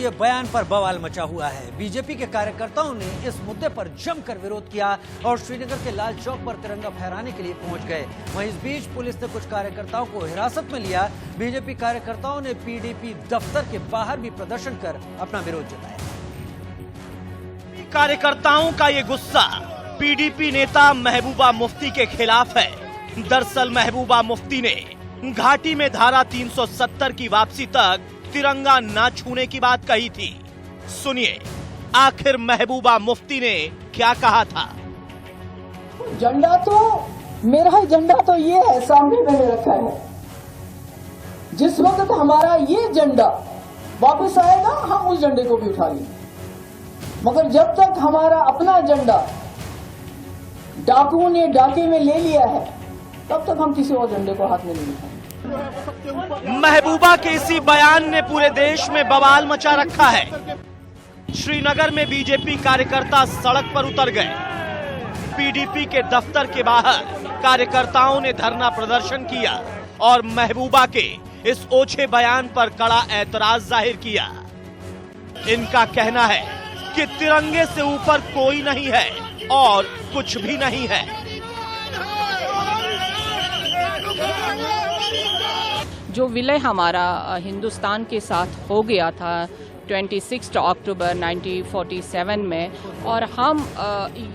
के बयान पर बवाल मचा हुआ है। बीजेपी के कार्यकर्ताओं ने इस मुद्दे पर जमकर विरोध किया और श्रीनगर के लाल चौक पर तिरंगा फहराने के लिए पहुंच गए। वहीं इस बीच पुलिस ने कुछ कार्यकर्ताओं को हिरासत में लिया। बीजेपी कार्यकर्ताओं ने पीडीपी दफ्तर के बाहर भी प्रदर्शन कर अपना विरोध जताया। कार्यकर्ताओं का ये गुस्सा पीडीपी नेता महबूबा मुफ्ती के खिलाफ है। दरअसल महबूबा मुफ्ती ने घाटी में धारा 370 की वापसी तक तिरंगा न छूने की बात कही थी। सुनिए आखिर महबूबा मुफ्ती ने क्या कहा था। झंडा तो मेरा झंडा तो ये है, सामने मैंने रखा है। जिस वक्त हमारा ये झंडा वापस आएगा हम उस झंडे को भी उठा लेंगे, मगर जब तक हमारा अपना झंडा डाकुओं ने डाके में ले लिया है तब तक हम किसी और झंडे को हाथ में नहीं उठाएंगे। महबूबा के इसी बयान ने पूरे देश में बवाल मचा रखा है। श्रीनगर में बीजेपी कार्यकर्ता सड़क पर उतर गए। पीडीपी के दफ्तर के बाहर कार्यकर्ताओं ने धरना प्रदर्शन किया और महबूबा के इस ओछे बयान पर कड़ा ऐतराज जाहिर किया। इनका कहना है कि तिरंगे से ऊपर कोई नहीं है और कुछ भी नहीं है। जो विलय हमारा हिंदुस्तान के साथ हो गया था 26 अक्टूबर 1947 में, और हम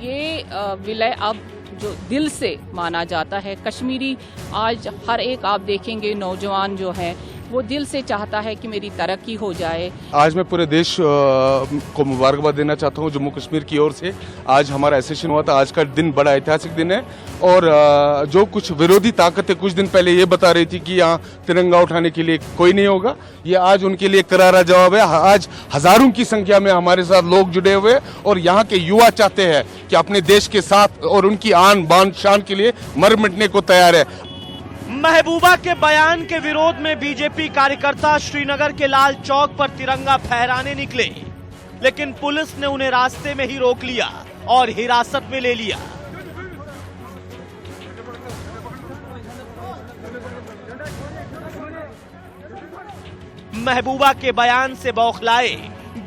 ये विलय अब जो दिल से माना जाता है। कश्मीरी आज हर एक आप देखेंगे नौजवान जो है वो दिल से चाहता है कि मेरी तरक्की हो जाए। आज मैं पूरे देश को मुबारकबाद देना चाहता हूँ जम्मू कश्मीर की ओर से। आज हमारा एसेशन हुआ था। आज का दिन बड़ा ऐतिहासिक दिन है और जो कुछ विरोधी ताकतें कुछ दिन पहले ये बता रही थी कि यहाँ तिरंगा उठाने के लिए कोई नहीं होगा, ये आज उनके लिए करारा जवाब है। आज हजारों की संख्या में हमारे साथ लोग जुड़े हुए और यहाँ के युवा चाहते हैं कि अपने देश के साथ और उनकी आन बान शान के लिए मर मिटने को तैयार है। महबूबा के बयान के विरोध में बीजेपी कार्यकर्ता श्रीनगर के लाल चौक पर तिरंगा फहराने निकले, लेकिन पुलिस ने उन्हें रास्ते में ही रोक लिया और हिरासत में ले लिया। महबूबा के बयान से बौखलाए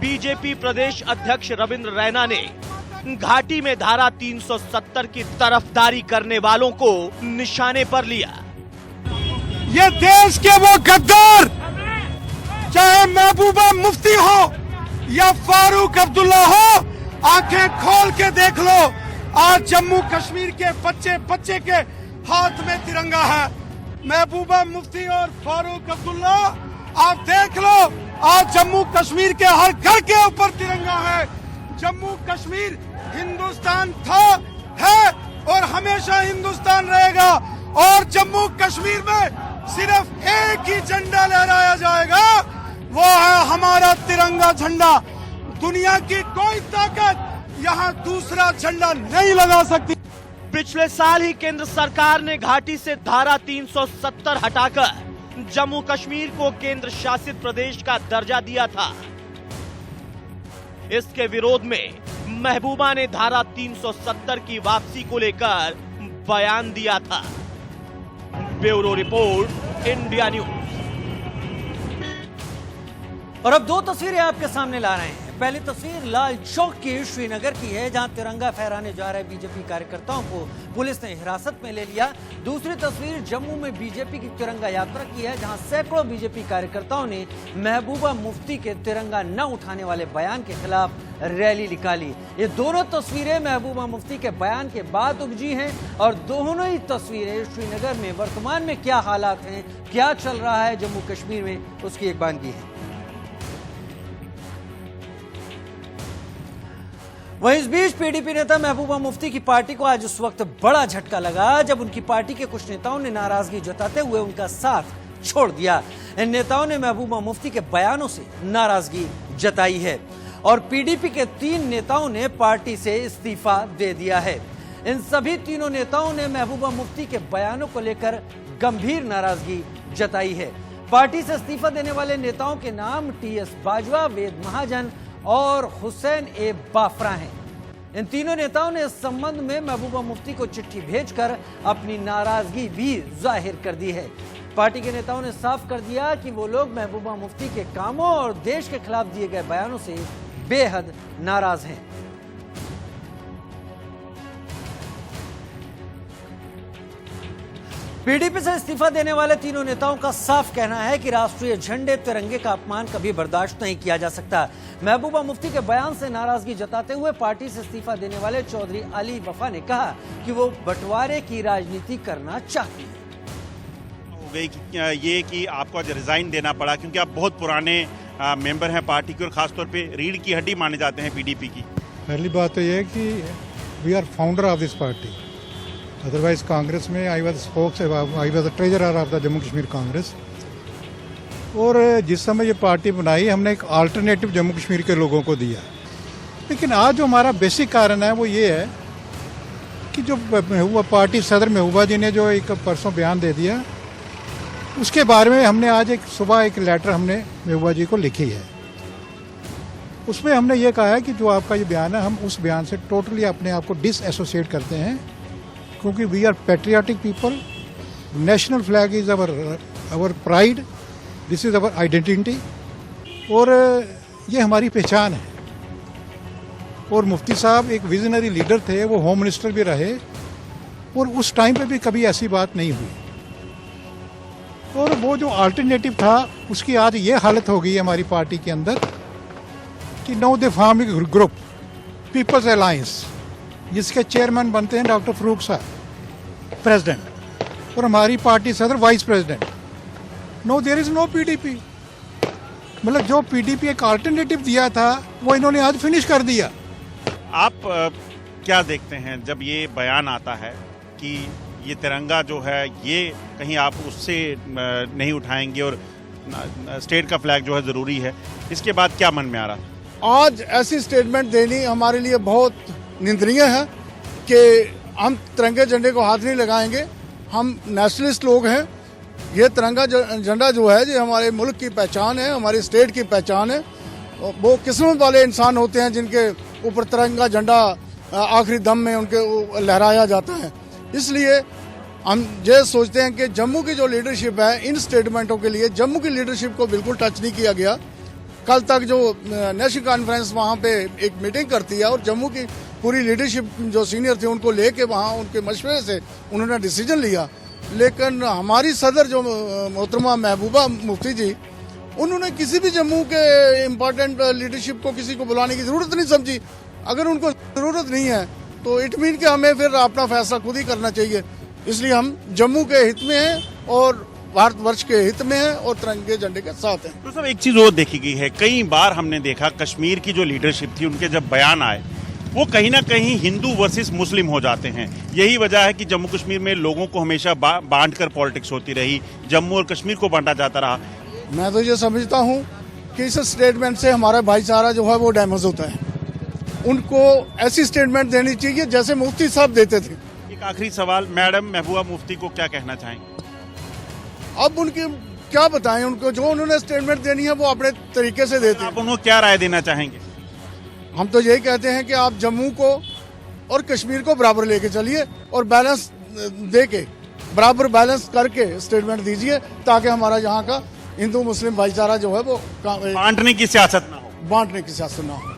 बीजेपी प्रदेश अध्यक्ष रविंद्र रैना ने घाटी में धारा 370 की तरफदारी करने वालों को निशाने पर लिया। ये देश के वो गद्दार, चाहे महबूबा मुफ्ती हो या फारूक अब्दुल्ला हो, आंखें खोल के देख लो। आज जम्मू कश्मीर के बच्चे बच्चे के हाथ में तिरंगा है। महबूबा मुफ्ती और फारूक अब्दुल्ला आप देख लो, आज जम्मू कश्मीर के हर घर के ऊपर तिरंगा है। जम्मू कश्मीर हिंदुस्तान था, है और हमेशा हिंदुस्तान रहेगा। और जम्मू कश्मीर में सिर्फ एक ही झंडा लहराया जाएगा, वो है हमारा तिरंगा झंडा। दुनिया की कोई ताकत यहाँ दूसरा झंडा नहीं लगा सकती। पिछले साल ही केंद्र सरकार ने घाटी से धारा 370 हटाकर जम्मू कश्मीर को केंद्र शासित प्रदेश का दर्जा दिया था। इसके विरोध में महबूबा ने धारा 370 की वापसी को लेकर बयान दिया था। Bureau report, India news. और अब दो तस्वीरें आपके सामने ला रहे हैं। पहली तस्वीर लाल चौक की श्रीनगर की है, जहां तिरंगा फहराने जा रहे बीजेपी कार्यकर्ताओं को पुलिस ने हिरासत में ले लिया। दूसरी तस्वीर जम्मू में बीजेपी की तिरंगा यात्रा की है, जहां सैकड़ों बीजेपी कार्यकर्ताओं ने महबूबा मुफ्ती के तिरंगा न उठाने वाले बयान के खिलाफ रैली निकाली। ये दोनों तस्वीरें महबूबा मुफ्ती के बयान के बाद उपजी हैं और दोनों ही तस्वीरें श्रीनगर में वर्तमान में क्या हालात हैं, क्या चल रहा है जम्मू कश्मीर में, उसकी एक बानगी है। वहीं इस बीच पीडीपी नेता महबूबा मुफ्ती की पार्टी को आज उस वक्त बड़ा झटका लगा जब उनकी पार्टी के कुछ नेताओं ने नाराजगी जताते हुए उनका साथ छोड़ दिया। इन नेताओं ने महबूबा मुफ्ती के बयानों से नाराजगी जताई है और पीडीपी के 3 नेताओं ने पार्टी से इस्तीफा दे दिया है। इन सभी तीनों नेताओं ने महबूबा मुफ्ती के बयानों को लेकर गंभीर नाराजगी जताई है। पार्टी से इस्तीफा देने वाले नेताओं के नाम टीएस बाजवा, वेद महाजन और हुसैन ए बाफरा हैं। इन तीनों नेताओं ने इस संबंध में महबूबा मुफ्ती को चिट्ठी भेजकर अपनी नाराजगी भी जाहिर कर दी है। पार्टी के नेताओं ने साफ कर दिया कि वो लोग महबूबा मुफ्ती के कामों और देश के खिलाफ दिए गए बयानों से बेहद नाराज हैं। पीडीपी से इस्तीफा देने वाले तीनों नेताओं का साफ कहना है कि राष्ट्रीय झंडे तिरंगे का अपमान कभी बर्दाश्त नहीं किया जा सकता। महबूबा मुफ्ती के बयान से नाराजगी जताते हुए पार्टी से इस्तीफा देने वाले चौधरी अली वफा ने कहा कि वो बंटवारे की राजनीति करना चाहती है। हो गई ये कि आपको आज रिजाइन देना पड़ा क्योंकि आप बहुत पुराने मेंबर हैं पार्टी के और खासतौर पे रीढ़ की हड्डी माने जाते हैं पीडीपी की। पहली बात तो ये है कि we are founder of this party. Otherwise Congress में I was treasurer of the Jammu Kashmir Congress. और जिस समय ये पार्टी बनाई हमने एक अल्टरनेटिव जम्मू कश्मीर के लोगों को दिया। लेकिन आज जो हमारा बेसिक कारण है वो ये है कि जो महबूबा पार्टी सदर महबूबा जी ने जो एक परसों बयान दे दिया, उसके बारे में हमने आज एक सुबह एक लेटर हमने महबूबा जी को लिखी है। उसमें हमने ये कहा है कि जो आपका ये बयान है हम उस बयान से टोटली अपने आप को डिसएसोसिएट करते हैं, क्योंकि we are patriotic people. National flag is our pride, this is our identity और ये हमारी पहचान है। और मुफ्ती साहब एक विजनरी लीडर थे, वो होम मिनिस्टर भी रहे और उस टाइम पे भी कभी ऐसी बात नहीं हुई। और वो जो अल्टरनेटिव था उसकी आज ये हालत हो गई है हमारी पार्टी के अंदर कि now they form a group People's Alliance, जिसके चेयरमैन बनते हैं डॉक्टर फरूक साहब प्रेसिडेंट, और हमारी पार्टी सदर vice president. No there is no PDP. मतलब जो पीडीपी एक अल्टरनेटिव दिया था वो इन्होंने आज फिनिश कर दिया। आप क्या देखते हैं जब ये बयान आता है कि ये तिरंगा जो है ये कहीं आप उससे नहीं उठाएंगे और स्टेट का फ्लैग जो है ज़रूरी है, इसके बाद क्या मन में आ रहा? आज ऐसी स्टेटमेंट देनी हमारे लिए बहुत निंदनीय है कि हम तिरंगे झंडे को हाथ नहीं लगाएंगे। हम नेशनलिस्ट लोग हैं। ये तिरंगा झंडा जो है ये हमारे मुल्क की पहचान है, हमारे स्टेट की पहचान है। वो किस्मत वाले इंसान होते हैं जिनके ऊपर तिरंगा झंडा आखिरी दम में उनके लहराया जाता है। इसलिए हम ये सोचते हैं कि जम्मू की जो लीडरशिप है, इन स्टेटमेंटों के लिए जम्मू की लीडरशिप को बिल्कुल टच नहीं किया गया। कल तक जो नेशनल कॉन्फ्रेंस वहाँ पे एक मीटिंग करती है और जम्मू की पूरी लीडरशिप जो सीनियर थे उनको लेके वहाँ उनके मशवरे से उन्होंने डिसीजन लिया। लेकिन हमारी सदर जो मोहतरमा महबूबा मुफ्ती जी, उन्होंने किसी भी जम्मू के इम्पोर्टेंट लीडरशिप को किसी को बुलाने की ज़रूरत नहीं समझी। अगर उनको ज़रूरत नहीं है तो इट मीन कि हमें फिर अपना फैसला खुद ही करना चाहिए। इसलिए हम जम्मू के हित में हैं और भारतवर्ष के हित में है और तिरंगे झंडे के साथ हैं। तो सब एक चीज़ और देखी गई है, कई बार हमने देखा कश्मीर की जो लीडरशिप थी उनके जब बयान आए वो कहीं ना कहीं हिंदू वर्सेस मुस्लिम हो जाते हैं। यही वजह है कि जम्मू कश्मीर में लोगों को हमेशा बांट कर पॉलिटिक्स होती रही, जम्मू और कश्मीर को बांटा जाता रहा। मैं तो ये समझता हूँ कि इस स्टेटमेंट से हमारा भाईचारा जो है वो डैमेज होता है। उनको ऐसी स्टेटमेंट देनी चाहिए जैसे मुफ्ती साहब देते थे। एक आखिरी सवाल, मैडम महबूबा मुफ्ती को क्या कहना चाहेंगे? अब उनकी क्या बताएं, उनको जो उन्होंने स्टेटमेंट देनी है वो अपने तरीके से देते हैं। आप उनको क्या राय देना चाहेंगे? हम तो यही कहते हैं कि आप जम्मू को और कश्मीर को बराबर लेके चलिए और बैलेंस दे के बराबर बैलेंस करके स्टेटमेंट दीजिए ताकि हमारा यहाँ का हिंदू मुस्लिम भाईचारा जो है वो बांटने की सियासत ना हो। बांटने की सियासत ना हो।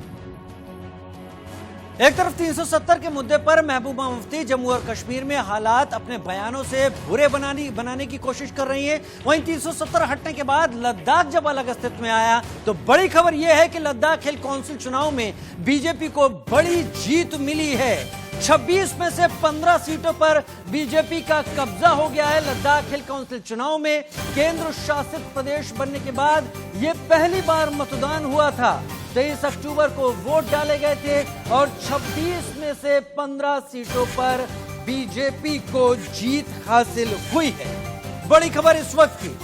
एक तरफ 370 के मुद्दे पर महबूबा मुफ्ती जम्मू और कश्मीर में हालात अपने बयानों से बुरे बनाने की कोशिश कर रही हैं। वहीं 370 हटने के बाद लद्दाख जब अलग अस्तित्व में आया तो बड़ी खबर यह है कि लद्दाख हिल काउंसिल चुनाव में बीजेपी को बड़ी जीत मिली है। 26 में से 15 सीटों पर बीजेपी का कब्जा हो गया है। लद्दाख हिल काउंसिल चुनाव में केंद्र शासित प्रदेश बनने के बाद यह पहली बार मतदान हुआ था। 23 अक्टूबर को वोट डाले गए थे और 26 में से 15 सीटों पर बीजेपी को जीत हासिल हुई है। बड़ी खबर इस वक्त की।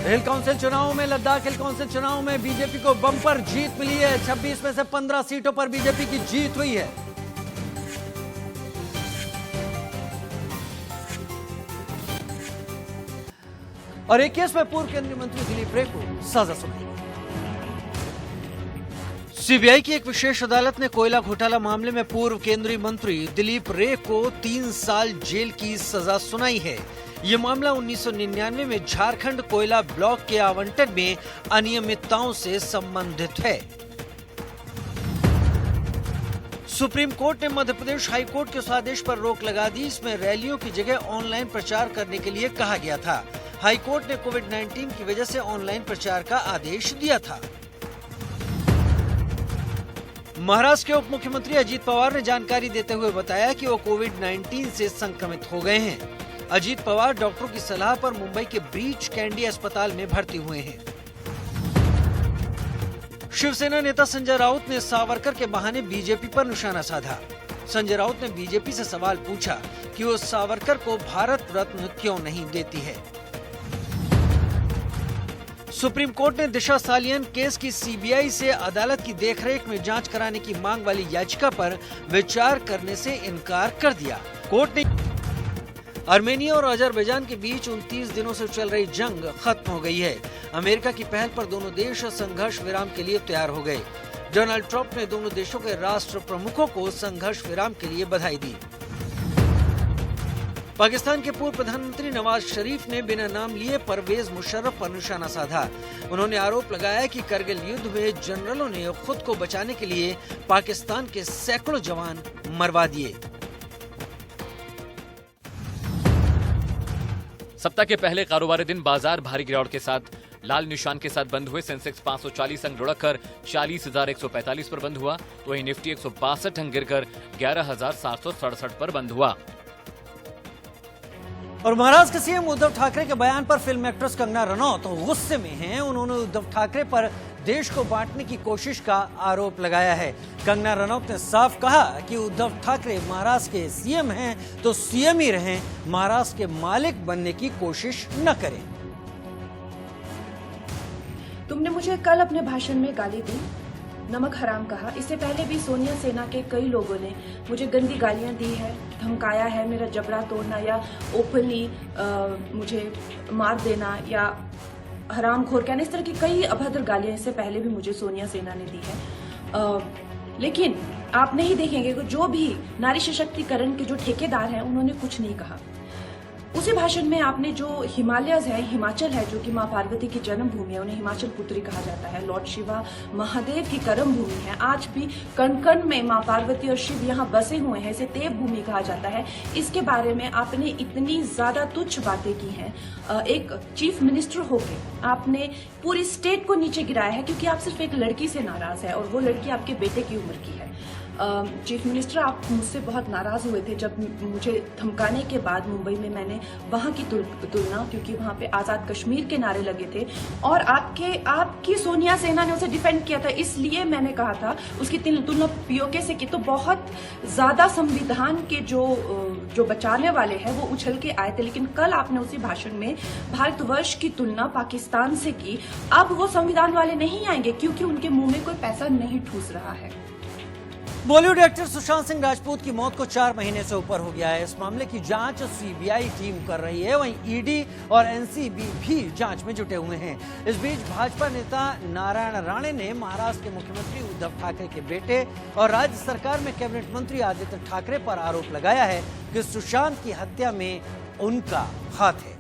हिल काउंसिल चुनाव में लद्दाख हिल काउंसिल चुनाव में बीजेपी को बम्पर जीत मिली है। 26 में से 15 सीटों पर बीजेपी की जीत हुई है। और एक केस में पूर्व केंद्रीय मंत्री दिलीप रे को सजा सुनाई। सीबीआई की एक विशेष अदालत ने कोयला घोटाला मामले में पूर्व केंद्रीय मंत्री दिलीप रे को 3 साल जेल की सजा सुनाई है। ये मामला 1999 में झारखंड कोयला ब्लॉक के आवंटन में अनियमितताओं से संबंधित है। सुप्रीम कोर्ट ने मध्य प्रदेश हाई कोर्ट के उस आदेश पर रोक लगा दी, इसमें रैलियों की जगह ऑनलाइन प्रचार करने के लिए कहा गया था। हाई कोर्ट ने कोविड-19 की वजह से ऑनलाइन प्रचार का आदेश दिया था। महाराष्ट्र के उप मुख्यमंत्री अजीत पवार ने जानकारी देते हुए बताया कि वो कोविड-19 से संक्रमित हो गए हैं। अजीत पवार डॉक्टरों की सलाह पर मुंबई के ब्रीच कैंडी अस्पताल में भर्ती हुए हैं। शिवसेना नेता संजय राउत ने सावरकर के बहाने बीजेपी पर निशाना साधा। संजय राउत ने बीजेपी से सवाल पूछा कि वो सावरकर को भारत रत्न क्यों नहीं देती है। सुप्रीम कोर्ट ने दिशा सालियन केस की सीबीआई से अदालत की देखरेख में जांच कराने की मांग वाली याचिका पर विचार करने से इनकार कर दिया। कोर्ट ने आर्मेनिया और अजरबैजान के बीच 29 दिनों से चल रही जंग खत्म हो गई है। अमेरिका की पहल पर दोनों देश संघर्ष विराम के लिए तैयार हो गए। डोनाल्ड ट्रंप ने दोनों देशों के राष्ट्र प्रमुखों को संघर्ष विराम के लिए बधाई दी। पाकिस्तान के पूर्व प्रधानमंत्री नवाज शरीफ ने बिना नाम लिए परवेज मुशर्रफ पर निशाना साधा। उन्होंने आरोप लगाया कि करगिल युद्ध में जनरलों ने खुद को बचाने के लिए पाकिस्तान के सैकड़ों जवान मरवा दिए। सप्ताह के पहले कारोबारी दिन बाजार भारी गिरावट के साथ लाल निशान के साथ बंद हुए। सेंसेक्स 540 अंक लुढ़ककर 40,145 पर बंद हुआ, तो वहीं निफ्टी 162 अंक गिरकर 11,767 पर बंद हुआ। और महाराष्ट्र के सीएम उद्धव ठाकरे के बयान पर फिल्म एक्ट्रेस कंगना रनौत गुस्से में हैं। उन्होंने उद्धव ठाकरे पर देश को बांटने की कोशिश का आरोप लगाया है। कंगना रनौत ने साफ कहा कि उद्धव ठाकरे महाराष्ट्र के सीएम हैं तो सीएम ही रहें, महाराष्ट्र के मालिक बनने की कोशिश न करें। तुमने मुझे कल अपने भाषण में गाली दी, नमक हराम कहा। इससे पहले भी सोनिया सेना के कई लोगों ने मुझे गंदी गालियां दी है, धमकाया है, मेरा जबड़ा तोड़ना या ओपनली मुझे मार देना या हरामखोर कहना, इस तरह की कई अभद्र गालियां इससे पहले भी मुझे सोनिया सेना ने दी है। लेकिन आप नहीं देखेंगे कि जो भी नारी सशक्तिकरण के जो ठेकेदार हैं उन्होंने कुछ नहीं कहा। उसी भाषण में आपने जो हिमालयज है, हिमाचल है, जो कि माँ पार्वती की जन्मभूमि है, उन्हें हिमाचल पुत्री कहा जाता है, लॉर्ड शिवा महादेव की कर्म भूमि है, आज भी कण कण में माँ पार्वती और शिव यहाँ बसे हुए हैं, इसे देव भूमि कहा जाता है। इसके बारे में आपने इतनी ज्यादा तुच्छ बातें की हैं। एक चीफ मिनिस्टर होके आपने पूरी स्टेट को नीचे गिराया है, क्योंकि आप सिर्फ एक लड़की से नाराज है और वो लड़की आपके बेटे की उम्र की है। चीफ मिनिस्टर, आप मुझसे बहुत नाराज हुए थे जब मुझे धमकाने के बाद मुंबई में मैंने वहां की तुलना, क्योंकि वहां पे आजाद कश्मीर के नारे लगे थे और आपकी सोनिया सेना ने उसे डिफेंड किया था, इसलिए मैंने कहा था उसकी तुलना पीओके से की। तो बहुत ज्यादा संविधान के जो बचाने वाले हैं वो उछल के आए थे, लेकिन कल आपने उसी भाषण में भारतवर्ष की तुलना पाकिस्तान से की। अब वो संविधान वाले नहीं आएंगे क्योंकि उनके मुंह में कोई पैसा नहीं ठूस रहा है। बॉलीवुड एक्टर सुशांत सिंह राजपूत की मौत को 4 महीने से ऊपर हो गया है। इस मामले की जांच सीबीआई टीम कर रही है, वहीं ईडी और एनसीबी भी जांच में जुटे हुए हैं। इस बीच भाजपा नेता नारायण राणे ने महाराष्ट्र के मुख्यमंत्री उद्धव ठाकरे के बेटे और राज्य सरकार में कैबिनेट मंत्री आदित्य ठाकरे पर आरोप लगाया है कि सुशांत की हत्या में उनका हाथ है।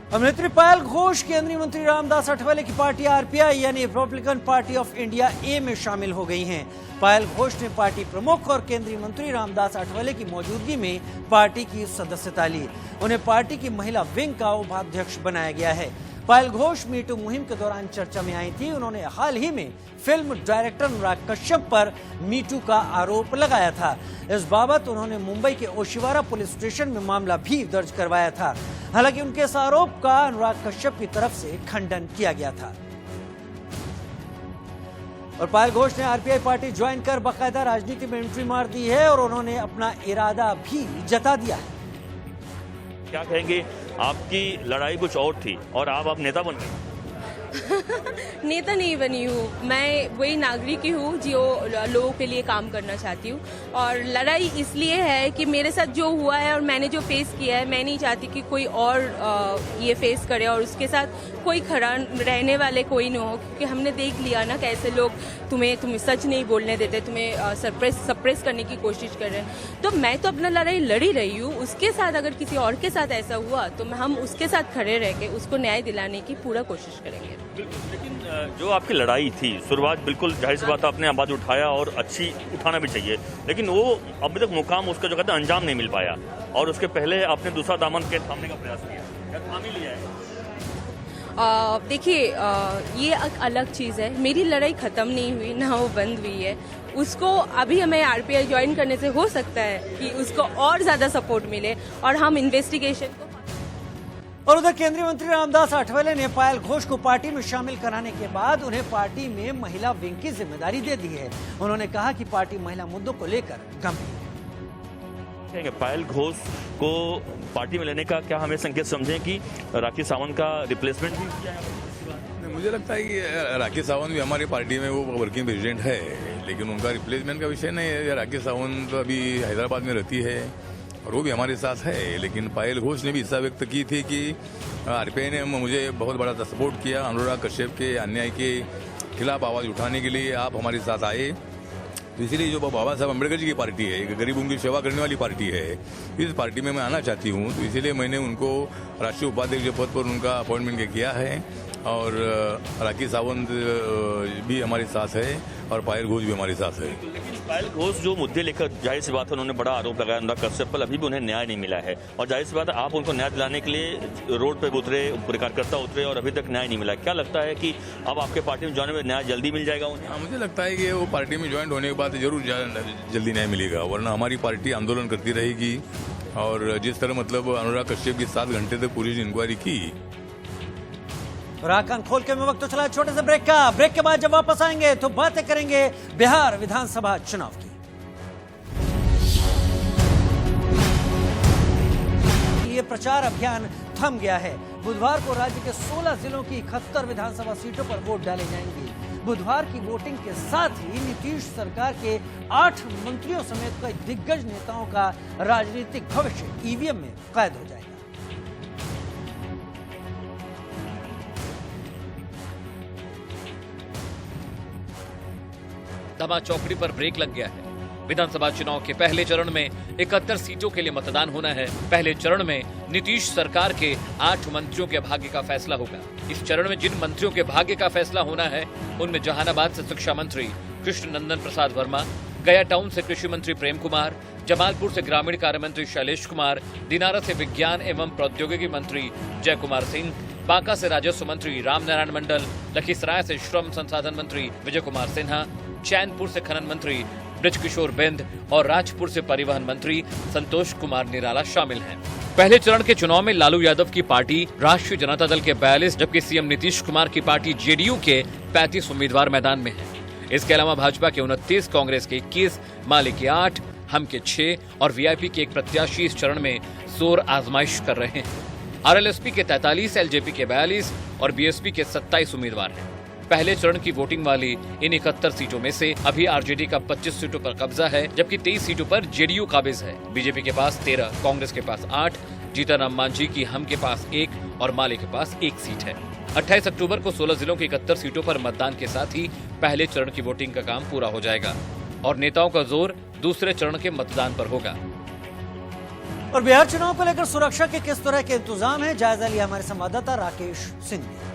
अभिनेत्री पायल घोष केंद्रीय मंत्री रामदास अठावले की पार्टी आरपीआई यानी रिपब्लिकन पार्टी ऑफ इंडिया ए में शामिल हो गई हैं। पायल घोष ने पार्टी प्रमुख और केंद्रीय मंत्री रामदास अठावले की मौजूदगी में पार्टी की सदस्यता ली। उन्हें पार्टी की महिला विंग का उपाध्यक्ष बनाया गया है। पायल घोष मीटू मुहिम के दौरान चर्चा में आई थी। उन्होंने हाल ही में फिल्म डायरेक्टर अनुराग कश्यप पर मीटू का आरोप लगाया था। इस बाबत उन्होंने मुंबई के ओशिवारा पुलिस स्टेशन में मामला भी दर्ज करवाया था। हालांकि उनके इस आरोप का अनुराग कश्यप की तरफ से खंडन किया गया था। और पायल घोष ने आरपीआई पार्टी ज्वाइन कर बाकायदा राजनीति में एंट्री मार दी है और उन्होंने अपना इरादा भी जता दिया है। क्या कहेंगे, आपकी लड़ाई कुछ और थी और आप नेता बन गए। नेता नहीं बनी हूँ, मैं वही नागरिक ही हूँ जो लोगों के लिए काम करना चाहती हूँ। और लड़ाई इसलिए है कि मेरे साथ जो हुआ है और मैंने जो फेस किया है, मैं नहीं चाहती कि कोई और ये फेस करे और उसके साथ कोई खड़ा रहने वाले कोई न हो, क्योंकि हमने देख लिया ना कैसे लोग तुम्हें सच नहीं बोलने देते, तुम्हें सप्रेस करने की कोशिश कर रहे हैं। तो मैं तो अपना लड़ाई लड़ी रही हूँ, उसके साथ अगर किसी और के साथ ऐसा हुआ तो हम उसके साथ खड़े रह के उसको न्याय दिलाने की पूरा कोशिश करेंगे। लेकिन जो आपकी लड़ाई थी, शुरुआत बिल्कुल जाहिर सी बात आपने आवाज उठाया और अच्छी उठाना भी चाहिए, लेकिन वो अभी तक मुकाम उसका जो कहते हैं अंजाम नहीं मिल पाया, और उसके पहले आपने दूसरा दामन के थामने का प्रयास किया, क्या थाम ही लिया है? देखिए, ये एक अलग चीज़ है, मेरी लड़ाई ख़त्म नहीं हुई ना वो बंद हुई है। उसको अभी हमें आरपीआई ज्वाइन करने से हो सकता है कि उसको और ज़्यादा सपोर्ट मिले और हम इन्वेस्टिगेशन को। और उधर केंद्रीय मंत्री रामदास आठवले ने पायल घोष को पार्टी में शामिल कराने के बाद उन्हें पार्टी में महिला विंग की जिम्मेदारी दे दी है। उन्होंने कहा कि पार्टी महिला मुद्दों को लेकर गंभीर है। पायल घोष को पार्टी में लेने का क्या हमें संकेत समझें कि राखी सावंत का रिप्लेसमेंट भी किया है? मुझे लगता है कि राखी सावंत भी हमारी पार्टी में वो वर्किंग प्रेसिडेंट है, लेकिन उनका रिप्लेसमेंट का विषय नहीं है। राखी सावंत अभी हैदराबाद में रहती है और वो भी हमारे साथ है, लेकिन पायल घोष ने भी इच्छा व्यक्त की थी कि आरपीआई ने मुझे बहुत बड़ा सपोर्ट किया, अनुराग कश्यप के अन्याय के खिलाफ आवाज उठाने के लिए आप हमारे साथ आए। तो इसीलिए जो बाबा साहब अम्बेडकर जी की पार्टी है, एक गरीबों की सेवा करने वाली पार्टी है, इस पार्टी में मैं आना चाहती हूँ। तो इसीलिए मैंने उनको राष्ट्रीय उपाध्यक्ष पद पर उनका अपॉइंटमेंट किया है, और राखी सावंत भी हमारे साथ है और पायल घोष भी हमारे साथ है। लेकिन पायल घोष जो मुद्दे लेकर जाहिर सी बात है उन्होंने बड़ा आरोप लगाया अनुराग कश्यप पर, अभी भी उन्हें न्याय नहीं मिला है, और जाहिर सी बात है आप उनको न्याय दिलाने के लिए रोड पर उतरे, कार्यकर्ता उतरे और अभी तक न्याय नहीं मिला। क्या लगता है कि अब आपके पार्टी में ज्वाइन में न्याय जल्दी मिल जाएगा उन्हें? मुझे लगता है कि वो पार्टी में ज्वाइन होने के बाद जरूर जल्दी न्याय मिलेगा, वरना हमारी पार्टी आंदोलन करती रहेगी। और जिस तरह मतलब अनुराग कश्यप की 7 घंटे तक पुलिस इंक्वायरी की। राकान खोल के में वक्त तो चला छोटे से ब्रेक का। ब्रेक के बाद जब वापस आएंगे तो बातें करेंगे बिहार विधानसभा चुनाव की। ये प्रचार अभियान थम गया है। बुधवार को राज्य के 16 जिलों की 71 विधानसभा सीटों पर वोट डाले जाएंगे। बुधवार की वोटिंग के साथ ही नीतीश सरकार के 8 मंत्रियों समेत कई दिग्गज नेताओं का राजनीतिक भविष्य ईवीएम में कैद हो जाएगा। दमा चौकड़ी पर ब्रेक लग गया है। विधानसभा चुनाव के पहले चरण में 71 सीटों के लिए मतदान होना है। पहले चरण में नीतीश सरकार के 8 मंत्रियों के भाग्य का फैसला होगा। इस चरण में जिन मंत्रियों के भाग्य का फैसला होना है उनमें जहानाबाद से शिक्षा मंत्री कृष्ण नंदन प्रसाद वर्मा, गया टाउन से कृषि मंत्री प्रेम कुमार, जमालपुर से ग्रामीण कार्य मंत्री शैलेश कुमार, दिनारा से विज्ञान एवं प्रौद्योगिकी मंत्री जय कुमार सिंह, बांका से राजस्व मंत्री रामनारायण मंडल, लखीसराय से श्रम संसाधन मंत्री विजय कुमार सिन्हा, चैनपुर से खनन मंत्री ब्रजकिशोर बिंद और राजपुर से परिवहन मंत्री संतोष कुमार निराला शामिल हैं। पहले चरण के चुनाव में लालू यादव की पार्टी राष्ट्रीय जनता दल के 42 जबकि सीएम नीतीश कुमार की पार्टी जेडीयू के 35 उम्मीदवार मैदान में हैं। इसके अलावा भाजपा के 29, कांग्रेस के 21, माले के 8, हम के 6 और वीआईपी के 1 प्रत्याशी इस चरण में जोर आजमाइश कर रहे हैं। आरएलएसपी के 43, एलजेपी के 42 और बीएसपी के 27 उम्मीदवार हैं। पहले चरण की वोटिंग वाली इन 71 सीटों में से अभी आरजेडी का 25 सीटों पर कब्जा है, जबकि 23 सीटों पर जेडीयू काबिज है। बीजेपी के पास 13, कांग्रेस के पास 8, जीतन मांझी की हम के पास 1 और माले के पास 1 सीट है। 28 अक्टूबर को 16 जिलों की 71 सीटों पर मतदान के साथ ही पहले चरण की वोटिंग का काम पूरा हो जाएगा और नेताओं का जोर दूसरे चरण के मतदान पर होगा। और बिहार चुनाव को लेकर सुरक्षा के किस तरह के इंतजाम है, जायजा लिया हमारे संवाददाता राकेश सिंह ने।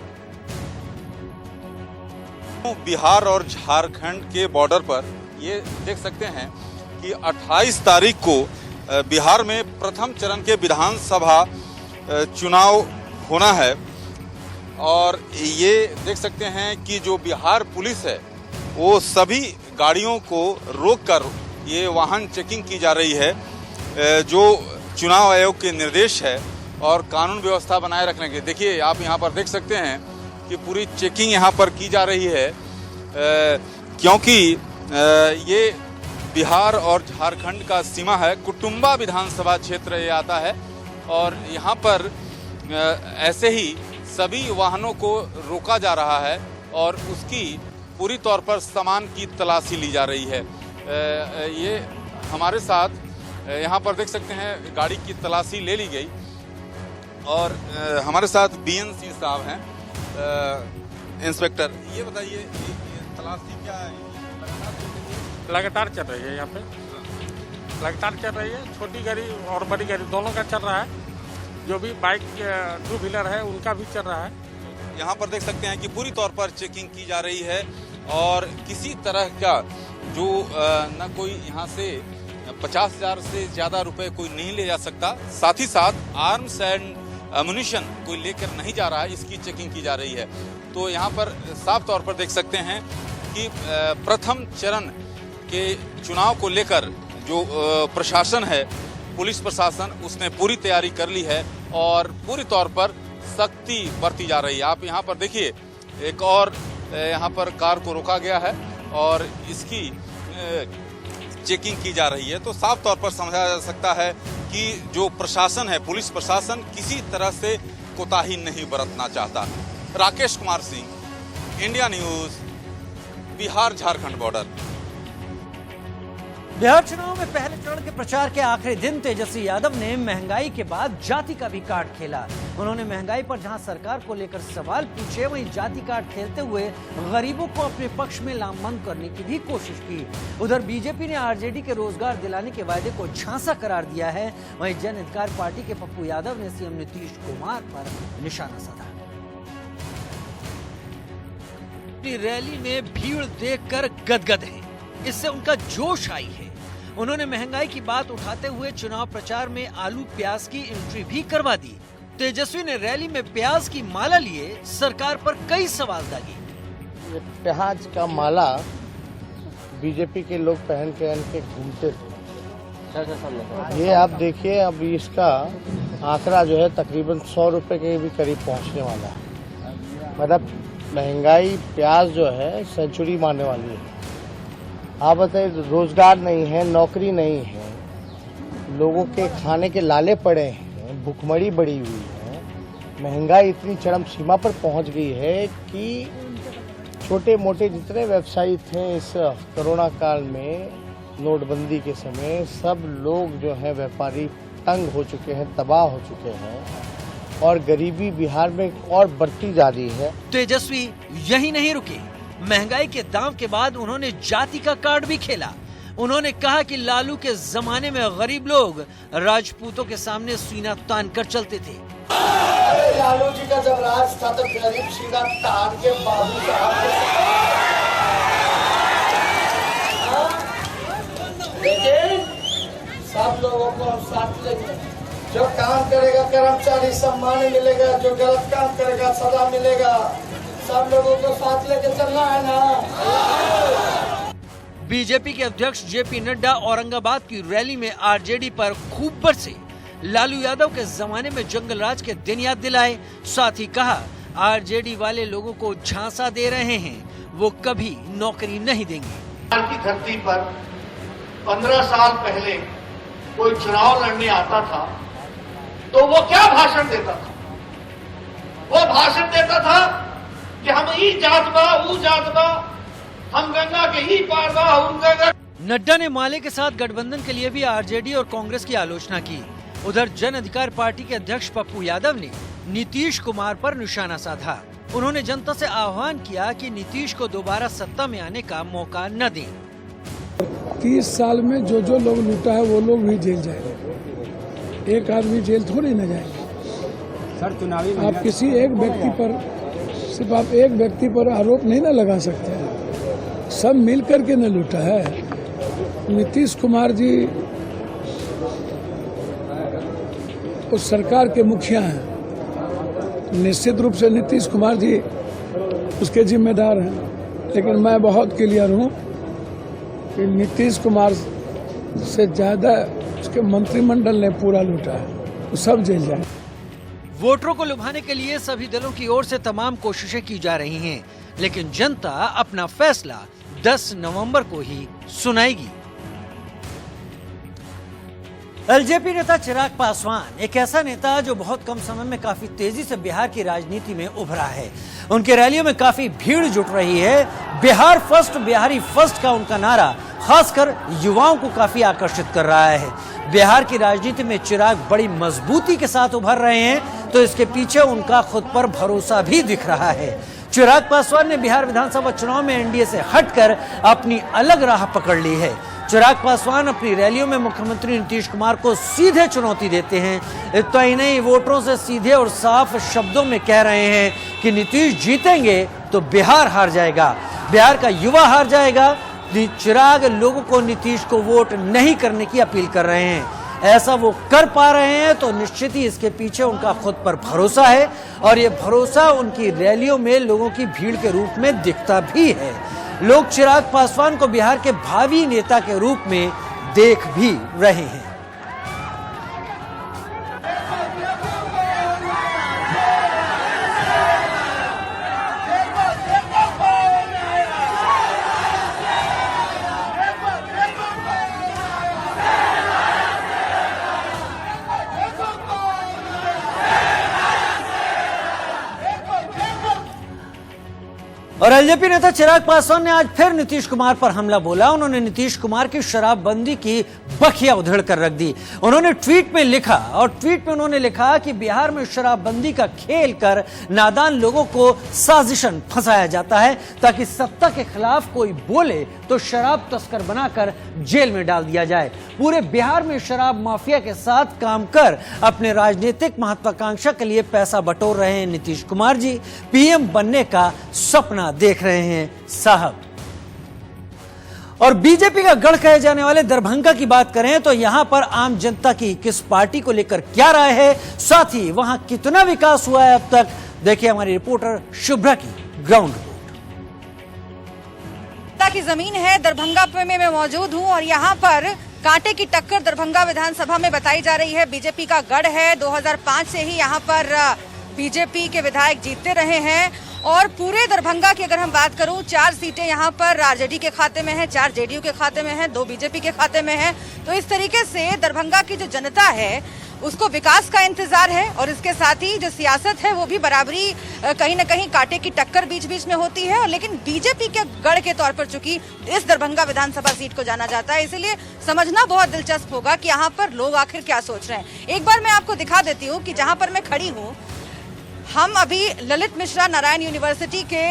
बिहार और झारखंड के बॉर्डर पर ये देख सकते हैं कि 28 तारीख को बिहार में प्रथम चरण के विधानसभा चुनाव होना है, और ये देख सकते हैं कि जो बिहार पुलिस है वो सभी गाड़ियों को रोककर ये वाहन चेकिंग की जा रही है, जो चुनाव आयोग के निर्देश है और कानून व्यवस्था बनाए रखने के। देखिए आप यहाँ पर देख सकते हैं कि पूरी चेकिंग यहाँ पर की जा रही है, क्योंकि ये बिहार और झारखंड का सीमा है। कुटुंबा विधानसभा क्षेत्र ये आता है और यहाँ पर ऐसे ही सभी वाहनों को रोका जा रहा है और उसकी पूरी तौर पर सामान की तलाशी ली जा रही है। ये हमारे साथ यहाँ पर देख सकते हैं गाड़ी की तलाशी ले ली गई और हमारे साथ बीएनसी साहब हैं, इंस्पेक्टर। ये बताइए तलाशी क्या है? लगातार चल रही है, यहाँ पे लगातार चल रही है। छोटी गाड़ी और बड़ी गाड़ी दोनों का चल रहा है। जो भी बाइक 2 व्हीलर है उनका भी चल रहा है। यहाँ पर देख सकते हैं कि पूरी तौर पर चेकिंग की जा रही है और किसी तरह का जो न कोई यहाँ से 50,000 से ज़्यादा रुपए कोई नहीं ले जा सकता। साथ ही साथ आर्म्स एंड अम्युनिशन कोई लेकर नहीं जा रहा है, इसकी चेकिंग की जा रही है। तो यहाँ पर साफ तौर पर देख सकते हैं कि प्रथम चरण के चुनाव को लेकर जो प्रशासन है, पुलिस प्रशासन, उसने पूरी तैयारी कर ली है और पूरी तौर पर सख्ती बरती जा रही है। आप यहाँ पर देखिए एक और यहाँ पर कार को रोका गया है और इसकी चेकिंग की जा रही है। तो साफ तौर पर समझा जा सकता है कि जो प्रशासन है, पुलिस प्रशासन, किसी तरह से कोताही नहीं बरतना चाहता। Rakesh Kumar Singh, India news, Bihar Jharkhand border. Bihar चुनाव में पहले चरण के प्रचार के आखिरी दिन तेजस्वी यादव ने महंगाई के बाद जाति का भी कार्ड खेला। उन्होंने महंगाई पर जहां सरकार को लेकर सवाल पूछे, वहीं जाति कार्ड खेलते हुए गरीबों को अपने पक्ष में लामबंद करने की भी कोशिश की। उधर बीजेपी ने आरजेडी के रोजगार दिलाने के वायदे को झांसा करार दिया है। वहीं जन अधिकार पार्टी के पप्पू यादव ने सीएम नीतीश कुमार पर निशाना साधा। रैली में भीड़ देखकर गदगद है, इससे उनका जोश आई है। उन्होंने महंगाई की बात उठाते हुए चुनाव प्रचार में आलू प्याज की एंट्री भी करवा दी। तेजस्वी ने रैली में प्याज की माला लिए सरकार पर कई सवाल दागे। ये प्याज का माला बीजेपी के लोग पहन के घूमते थे। ये आप देखिए, अब इसका आंकड़ा जो है तकरीबन 100 रुपए के भी करीब पहुंचने वाला है। मतलब महंगाई प्याज जो है सेंचुरी मारने वाली है। आप बताइए, रोजगार नहीं है, नौकरी नहीं है, लोगों के खाने के लाले पड़े हैं, भुखमरी बढ़ी हुई है, महंगाई इतनी चरम सीमा पर पहुंच गई है कि छोटे मोटे जितने व्यवसायी थे इस कोरोना काल में, नोटबंदी के समय, सब लोग जो है व्यापारी तंग हो चुके हैं, तबाह हो चुके हैं और गरीबी बिहार में और बढ़ती जा रही है। तेजस्वी यही नहीं रुके, महंगाई के दांव के बाद उन्होंने जाति का कार्ड भी खेला। उन्होंने कहा कि लालू के जमाने में गरीब लोग राजपूतों के सामने सीना तान कर चलते थे। अरे लालू जी का जब राज था तो गरीब सीना तान के बाबू साहब, लेकिन सब लोगों को हम साथ लेंगे। जो काम करेगा कर्मचारी सम्मान मिलेगा, जो गलत काम करेगा सजा मिलेगा। सब लोगों को साथ लेके चलना है ना। बीजेपी के अध्यक्ष जेपी नड्डा औरंगाबाद की रैली में आरजेडी पर खूब बरसे। लालू यादव के जमाने में जंगल राज के दिन याद दिलाए। साथ ही कहा, आरजेडी वाले लोगों को झांसा दे रहे हैं, वो कभी नौकरी नहीं देंगे। बिहार की धरती पर 15 साल पहले कोई चुनाव लड़ने आता था तो वो क्या भाषण देता था? वो भाषण देता था कि हम ई जात बा, ऊ जात बा, हम गंगा के ही पार बा, हम गंगा। नड्डा ने माले के साथ गठबंधन के लिए भी आरजेडी और कांग्रेस की आलोचना की। उधर जन अधिकार पार्टी के अध्यक्ष पप्पू यादव ने नीतीश कुमार पर निशाना साधा। उन्होंने जनता से आह्वान किया कि नीतीश को दोबारा सत्ता में आने का मौका न दें। 30 साल में जो जो लोग लूटा है वो लोग भी जेल जाएंगे, एक आदमी जेल थोड़ी न जाएंगे। सर, चुनावी आप किसी एक व्यक्ति पर, सिर्फ आप एक व्यक्ति पर आरोप नहीं ना लगा सकते हैं, सब मिल करके न लूटा है। नीतीश कुमार जी उस सरकार के मुखिया हैं, निश्चित रूप से नीतीश कुमार जी उसके जिम्मेदार हैं, लेकिन मैं बहुत क्लियर हूं कि नीतीश कुमार से ज्यादा उसके मंत्रिमंडल ने पूरा लूटा है, तो सब जेल जाए। वोटरों को लुभाने के लिए सभी दलों की ओर से तमाम कोशिशें की जा रही हैं, लेकिन जनता अपना फैसला 10 नवंबर को ही सुनाएगी। एलजेपी नेता चिराग पासवान एक ऐसा नेता जो बहुत कम समय में काफी तेजी से बिहार की राजनीति में उभरा है। उनके रैलियों में काफी भीड़ जुट रही है। बिहार फर्स्ट, बिहारी फर्स्ट का उनका नारा खासकर युवाओं को काफी आकर्षित कर रहा है। बिहार की राजनीति में चिराग बड़ी मजबूती के साथ उभर रहे हैं, तो इसके पीछे उनका खुद पर भरोसा भी दिख रहा है। चिराग पासवान ने बिहार विधानसभा चुनाव में एनडीए से हटकर अपनी अलग राह पकड़ ली है। चिराग पासवान अपनी रैलियों में मुख्यमंत्री नीतीश कुमार को सीधे चुनौती देते हैं। इतना ही नहीं, वोटरों से सीधे और साफ शब्दों में कह रहे हैं कि नीतीश जीतेंगे तो बिहार हार जाएगा, बिहार का युवा हार जाएगा। चिराग लोगों को नीतीश को वोट नहीं करने की अपील कर रहे हैं। ऐसा वो कर पा रहे हैं तो निश्चित ही इसके पीछे उनका खुद पर भरोसा है, और ये भरोसा उनकी रैलियों में लोगों की भीड़ के रूप में दिखता भी है। लोग चिराग पासवान को बिहार के भावी नेता के रूप में देख भी रहे हैं। और एलजेपी नेता चिराग पासवान ने आज फिर नीतीश कुमार पर हमला बोला। उन्होंने नीतीश कुमार की शराबबंदी की बखिया उधेड़ कर रख दी। उन्होंने ट्वीट में लिखा, और ट्वीट में उन्होंने लिखा कि बिहार में शराबबंदी का खेल कर नादान लोगों को साजिशन फंसाया जाता है, ताकि सत्ता के खिलाफ कोई बोले तो शराब तस्कर बनाकर जेल में डाल दिया जाए। पूरे बिहार में शराब माफिया के साथ काम कर अपने राजनीतिक महत्वाकांक्षा के लिए पैसा बटोर रहे हैं नीतीश कुमार जी। पीएम बनने का सपना देख रहे हैं साहब। और बीजेपी का गढ़ कहे जाने वाले दरभंगा की बात करें तो यहां पर आम जनता की किस पार्टी को लेकर क्या राय है, साथ ही वहां कितना विकास हुआ है अब तक, देखिए हमारी रिपोर्टर शुभ्रा की ग्राउंड रिपोर्ट। की जमीन है दरभंगा में मैं मौजूद हूं, और यहां पर कांटे की टक्कर दरभंगा विधानसभा में बताई जा रही है। बीजेपी का गढ़ है, 2005 से ही यहां पर बीजेपी के विधायक जीतते रहे हैं। और पूरे दरभंगा की अगर हम बात करूं, 4 सीटें यहां पर आरजेडी के खाते में हैं, 4 जेडीयू के खाते में हैं, 2 बीजेपी के खाते में हैं। तो इस तरीके से दरभंगा की जो जनता है उसको विकास का इंतजार है, और इसके साथ ही जो सियासत है वो भी बराबरी कहीं न कहीं कांटे की टक्कर बीच बीच में होती है। और लेकिन बीजेपी के गढ़ के तौर पर चूंकि इस दरभंगा विधानसभा सीट को जाना जाता है, इसीलिए समझना बहुत दिलचस्प होगा कि यहाँ पर लोग आखिर क्या सोच रहे हैं। एक बार मैं आपको दिखा देती हूँ कि जहाँ पर मैं खड़ी हूँ, हम अभी ललित मिश्रा नारायण यूनिवर्सिटी के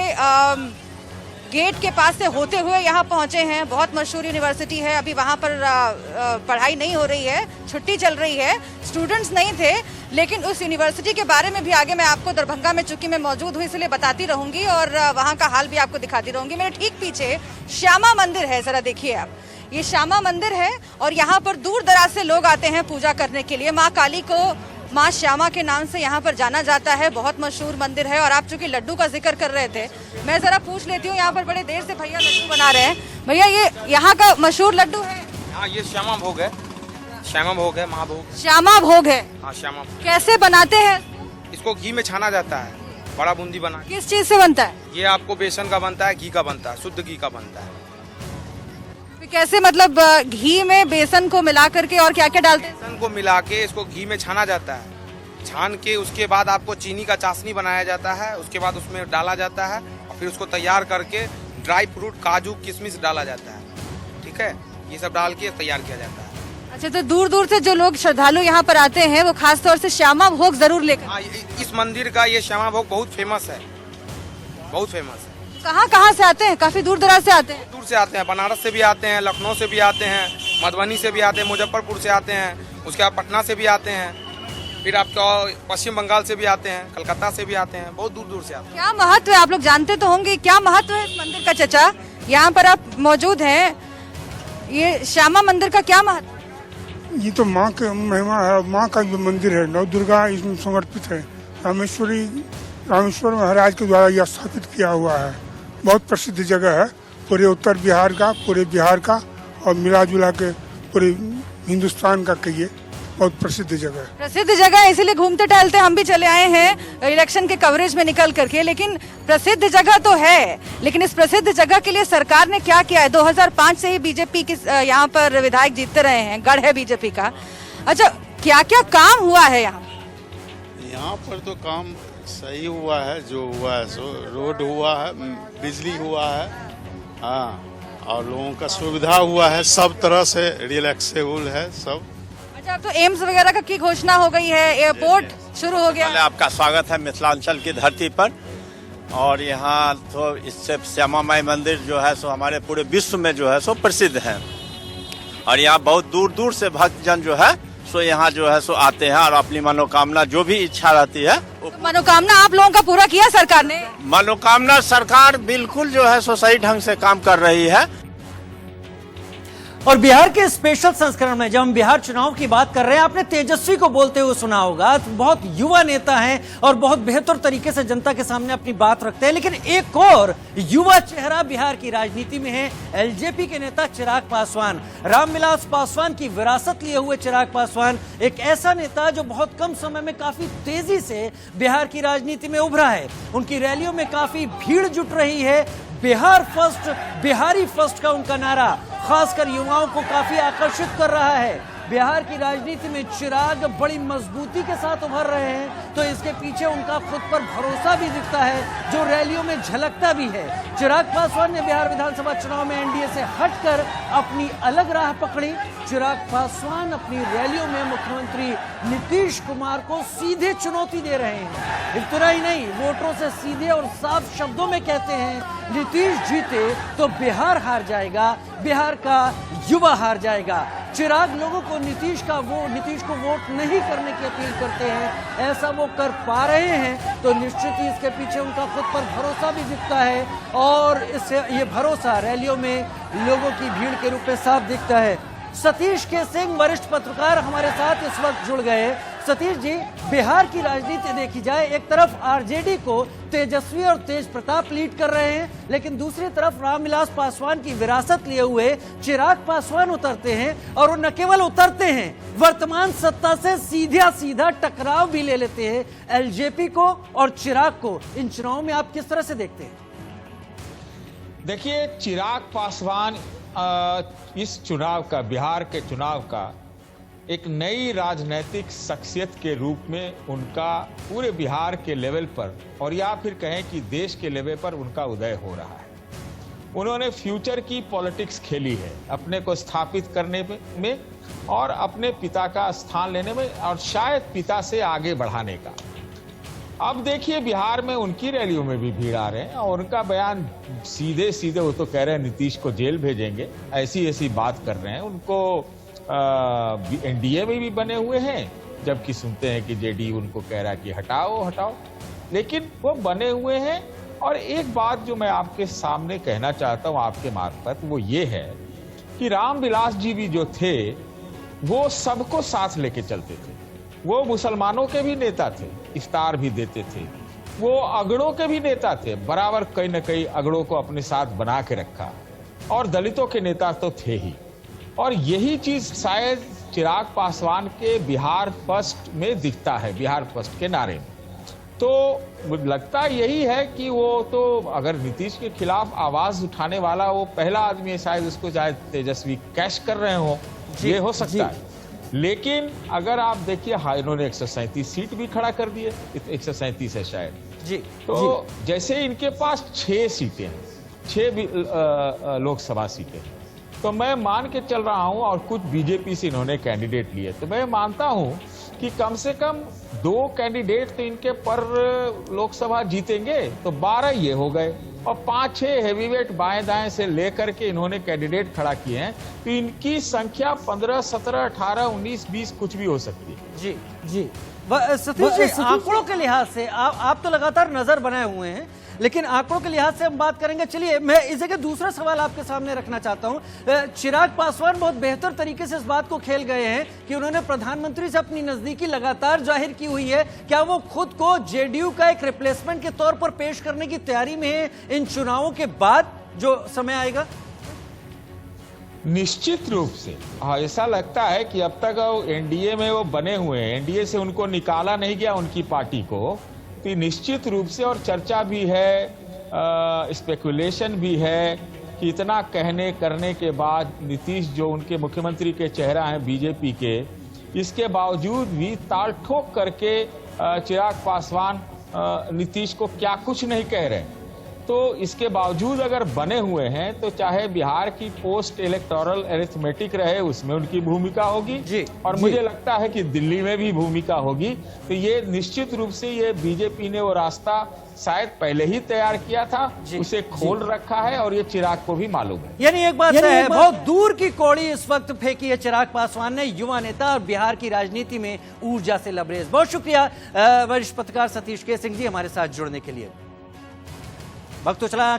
गेट के पास से होते हुए यहाँ पहुंचे हैं। बहुत मशहूर यूनिवर्सिटी है। अभी वहाँ पर पढ़ाई नहीं हो रही है, छुट्टी चल रही है, स्टूडेंट्स नहीं थे। लेकिन उस यूनिवर्सिटी के बारे में भी आगे मैं आपको दरभंगा में चूंकि मैं मौजूद हूँ इसलिए बताती रहूंगी, और वहाँ का हाल भी आपको दिखाती रहूंगी। मेरे ठीक पीछे श्यामा मंदिर है, जरा देखिए आप, ये श्यामा मंदिर है, और यहाँ पर दूर दराज से लोग आते हैं पूजा करने के लिए। माँ काली को माँ श्यामा के नाम से यहाँ पर जाना जाता है, बहुत मशहूर मंदिर है। और आप चूंकि लड्डू का जिक्र कर रहे थे, मैं जरा पूछ लेती हूँ, यहाँ पर बड़े देर से भैया लड्डू बना रहे हैं। भैया ये यहाँ का मशहूर लड्डू है? हाँ, ये श्यामा भोग है, श्यामा भोग है, महाभोग। श्यामा भोग है? हाँ, श्यामा। कैसे बनाते हैं इसको? घी में छाना जाता है, बड़ा बूंदी बना। किस चीज से बनता है ये? आपको बेसन का बनता है, घी का बनता है, शुद्ध घी का बनता है। कैसे, मतलब घी में बेसन को मिला करके और क्या क्या डालते हैं? बेसन को मिला के इसको घी में छाना जाता है, छान के उसके बाद आपको चीनी का चाशनी बनाया जाता है, उसके बाद उसमें डाला जाता है, और फिर उसको तैयार करके ड्राई फ्रूट, काजू, किशमिश डाला जाता है। ठीक है, ये सब डाल के तैयार किया जाता है। अच्छा, तो दूर दूर से जो लोग श्रद्धालु यहाँ पर आते हैं वो खास तौर से श्यामा भोग जरूर लेकर। हाँ, इस मंदिर का ये श्यामा भोग बहुत फेमस है, बहुत फेमस है। कहाँ से आते हैं? काफी दूर दराज से आते हैं। दूर से आते हैं, बनारस से भी आते हैं, लखनऊ से भी आते हैं, मधुबनी से भी आते हैं, मुजफ्फरपुर से आते हैं, उसके बाद पटना से भी आते हैं, फिर आपका पश्चिम बंगाल से भी आते हैं, कलकत्ता से भी आते हैं, बहुत दूर दूर से आते हैं। क्या महत्व है, आप लोग जानते तो होंगे, क्या महत्व है इस मंदिर का? चचा, यहाँ पर आप मौजूद हैं, ये श्यामा मंदिर का क्या महत्व? ये तो माँ का महिमा है, माँ का जो मंदिर है, नव दुर्गा इसमें समर्पित है। रामेश्वर महाराज के द्वारा यह स्थापित किया हुआ है। बहुत प्रसिद्ध जगह है पूरे उत्तर बिहार का, पूरे बिहार का, और मिला जुला के पूरे हिंदुस्तान का कहिए, बहुत प्रसिद्ध जगह है। प्रसिद्ध जगह है, इसीलिए घूमते टहलते हम भी चले आए हैं इलेक्शन के कवरेज में निकल करके। लेकिन प्रसिद्ध जगह तो है, लेकिन इस प्रसिद्ध जगह के लिए सरकार ने क्या किया है? 2005 से ही बीजेपी की यहाँ पर विधायक जीतते रहे हैं, गढ़ है बीजेपी का। अच्छा, क्या क्या काम हुआ है यहाँ? यहाँ पर तो काम सही हुआ है, जो हुआ है सो रोड हुआ है, बिजली हुआ है, हाँ, और लोगों का सुविधा हुआ है, सब तरह से रिलैक्सेबल है सब। अच्छा, अब तो एम्स वगैरह की घोषणा हो गई है, एयरपोर्ट शुरू हो गया। आपका स्वागत है मिथिलांचल की धरती पर। और यहाँ तो इससे श्यामा माई मंदिर जो है सो हमारे पूरे विश्व में जो है सो प्रसिद्ध है, और यहाँ बहुत दूर दूर से भक्तजन जो है सो यहाँ जो है सो आते हैं और अपनी मनोकामना जो भी इच्छा रहती है। तो मनोकामना आप लोगों का पूरा किया सरकार ने? मनोकामना सरकार बिल्कुल जो है सो सही ढंग से काम कर रही है। और बिहार के स्पेशल संस्करण में जब हम बिहार चुनाव की बात कर रहे हैं, आपने तेजस्वी को बोलते हुए सुना होगा। तो बहुत युवा नेता हैं और बहुत बेहतर तरीके से जनता के सामने अपनी बात रखते हैं। लेकिन एक और युवा चेहरा बिहार की राजनीति में है, एलजेपी के नेता चिराग पासवान। रामविलास पासवान की विरासत लिए हुए चिराग पासवान एक ऐसा नेता जो बहुत कम समय में काफी तेजी से बिहार की राजनीति में उभरा है। उनकी रैलियों में काफी भीड़ जुट रही है। बिहार फर्स्ट, बिहारी फर्स्ट का उनका नारा खासकर युवाओं को काफी आकर्षित कर रहा है। बिहार की राजनीति में चिराग बड़ी मजबूती के साथ उभर रहे हैं, तो इसके पीछे उनका खुद पर भरोसा भी दिखता है, जो रैलियों में झलकता भी है। चिराग पासवान ने बिहार विधानसभा चुनाव में एनडीए से हटकर अपनी अलग राह पकड़ी। चिराग पासवान अपनी रैलियों में मुख्यमंत्री नीतीश कुमार को सीधे चुनौती दे रहे हैं। इतना ही नहीं, वोटरों से सीधे और साफ शब्दों में कहते हैं, नीतीश जीते तो बिहार हार जाएगा, बिहार का युवा हार जाएगा। चिराग लोगों को नीतीश को वोट नहीं करने की अपील करते हैं। ऐसा वो कर पा रहे हैं तो निश्चित ही इसके पीछे उनका खुद पर भरोसा भी दिखता है, और इससे ये भरोसा रैलियों में लोगों की भीड़ के रूप में साफ दिखता है। सतीश के सिंह वरिष्ठ पत्रकार हमारे साथ इस वक्त जुड़ गए। सतीश जी, बिहार की राजनीति देखी जाए, एक तरफ आरजेडी को तेजस्वी और तेज प्रताप लीड कर रहे हैं, लेकिन दूसरी तरफ रामविलास पासवान की विरासत लिए हुए चिराग पासवान उतरते हैं, और वो न केवल उतरते हैं, वर्तमान सत्ता से सीधा टकराव भी ले लेते हैं। एलजेपी को और चिराग को इन चुनावों में आप किस तरह से देखते हैं? देखिए, चिराग पासवान इस चुनाव का, बिहार के चुनाव का एक नई राजनीतिक शख्सियत के रूप में उनका पूरे बिहार के लेवल पर, और या फिर कहें कि देश के लेवल पर उनका उदय हो रहा है। उन्होंने फ्यूचर की पॉलिटिक्स खेली है, अपने को स्थापित करने में और अपने पिता का स्थान लेने में, और शायद पिता से आगे बढ़ाने का। अब देखिए, बिहार में उनकी रैलियों में भी भीड़ आ रहे हैं, और उनका बयान सीधे वो तो कह रहे हैं नीतीश को जेल भेजेंगे, ऐसी बात कर रहे हैं। उनको एनडीए में भी बने हुए हैं, जबकि सुनते हैं कि जेडीयू उनको कह रहा है कि हटाओ, लेकिन वो बने हुए हैं। और एक बात जो मैं आपके सामने कहना चाहता हूं आपके मार्फत, वो ये है कि रामविलास जी भी जो थे वो सबको साथ लेके चलते थे। वो मुसलमानों के भी नेता थे, इफ्तार भी देते थे। वो अगड़ों के भी नेता थे, बराबर कहीं न कहीं अगड़ों को अपने साथ बना के रखा, और दलितों के नेता तो थे ही। और यही चीज शायद चिराग पासवान के बिहार फर्स्ट में दिखता है, बिहार फर्स्ट के नारे में। तो लगता यही है कि वो तो अगर नीतीश के खिलाफ आवाज उठाने वाला वो पहला आदमी है, शायद उसको शायद तेजस्वी कैश कर रहे हो, ये हो सकता है। लेकिन अगर आप देखिए, हाँ, इन्होंने 137 सीट भी खड़ा कर दिए, 137 है शायद जी। तो जैसे इनके पास 6 सीटें हैं, 6 लोकसभा सीटें हैं, तो मैं मान के चल रहा हूं, और कुछ बीजेपी से इन्होंने कैंडिडेट लिए, तो मैं मानता हूं कि कम से कम 2 कैंडिडेट तो इनके पर लोकसभा जीतेंगे, तो 12 ये हो गए, और 5-6 हैवीवेट बाएं दाएं से लेकर के इन्होंने कैंडिडेट खड़ा किए हैं, तो इनकी संख्या 15, 17, 18, 19, 20 कुछ भी हो सकती है। जी सतीश जी, आंकड़ों के लिहाज से आप तो लगातार नजर बनाए हुए हैं, लेकिन आंकड़ों के लिहाज से हम बात करेंगे। चलिए, मैं इसे के दूसरा सवाल आपके सामने रखना चाहता हूं। चिराग पासवान बहुत बेहतर तरीके से इस बात को खेल गए हैं कि उन्होंने प्रधानमंत्री से अपनी नजदीकी लगातार जाहिर की हुई है। क्या वो खुद को जेडीयू का एक रिप्लेसमेंट के तौर पर पेश करने की तैयारी में है इन चुनावों के बाद जो समय आएगा? निश्चित रूप से ऐसा लगता है कि अब तक एनडीए में वो बने हुए हैं, एनडीए से उनको निकाला नहीं गया उनकी पार्टी को, तो निश्चित रूप से, और चर्चा भी है, स्पेकुलेशन भी है कि इतना कहने करने के बाद नीतीश जो उनके मुख्यमंत्री के चेहरा हैं बीजेपी के, इसके बावजूद भी ताल ठोक करके चिराग पासवान नीतीश को क्या कुछ नहीं कह रहे। तो इसके बावजूद अगर बने हुए हैं तो चाहे बिहार की पोस्ट इलेक्टोरल अरिथमेटिक रहे उसमें उनकी भूमिका होगी और मुझे लगता है कि दिल्ली में भी भूमिका होगी। तो ये निश्चित रूप से ये बीजेपी ने वो रास्ता शायद पहले ही तैयार किया था, उसे खोल रखा है और ये चिराग को भी मालूम है। यानी एक बात है, बहुत दूर की कौड़ी इस वक्त फेंकी है चिराग पासवान ने, युवा नेता और बिहार की राजनीति में ऊर्जा से लबरेज। बहुत शुक्रिया वरिष्ठ पत्रकार सतीश के सिंह जी हमारे साथ जुड़ने के लिए। वक्त तो चला